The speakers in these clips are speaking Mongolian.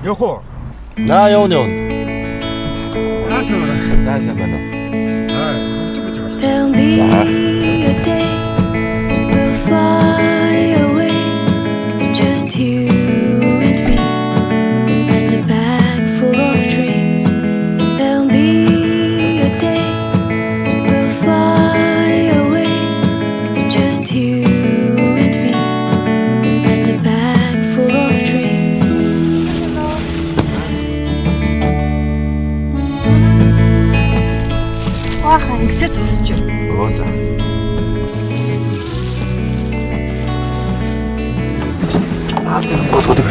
Явах уу? Явна. Аасаа. Сайн байна. Хөгжим гэж байна. There'll be a day we'll fly away, just you and me, and a bag full of dreams. There'll be a day we'll fly away, just you and me, and a bag full of dreams. Баахан ингэсээ зогсож юу? Өө за. Бодгоо.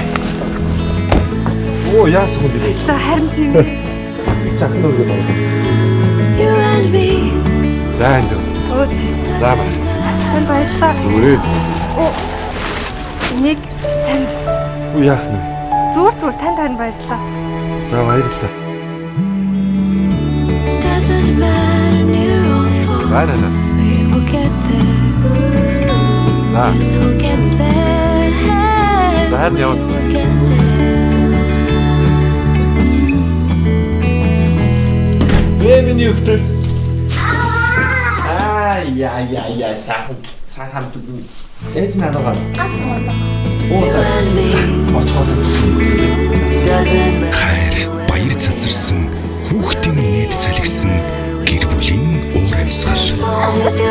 Оо яасан хүн бэ? Харин тийм ээ. Чахын өргөд байна. You and me. За энэ. Өөц. За ба. Танд баярлалаа. Зүрээ. Энийг танд Уу яах вэ? зүгээр танд баярлалаа. За баярлалаа. Doesn't matter near or far. Баярлалаа. We will get there. За. Yes, we'll get there. За харин яваад. We'll get there. Миний өвтөр. Яа сайхан ээж наадгаа. Оо за. Очоод. Хайр, баяр цацарсан, хүүхдийн нээд цалгисан гэр бүлийн уур амьсгал. As you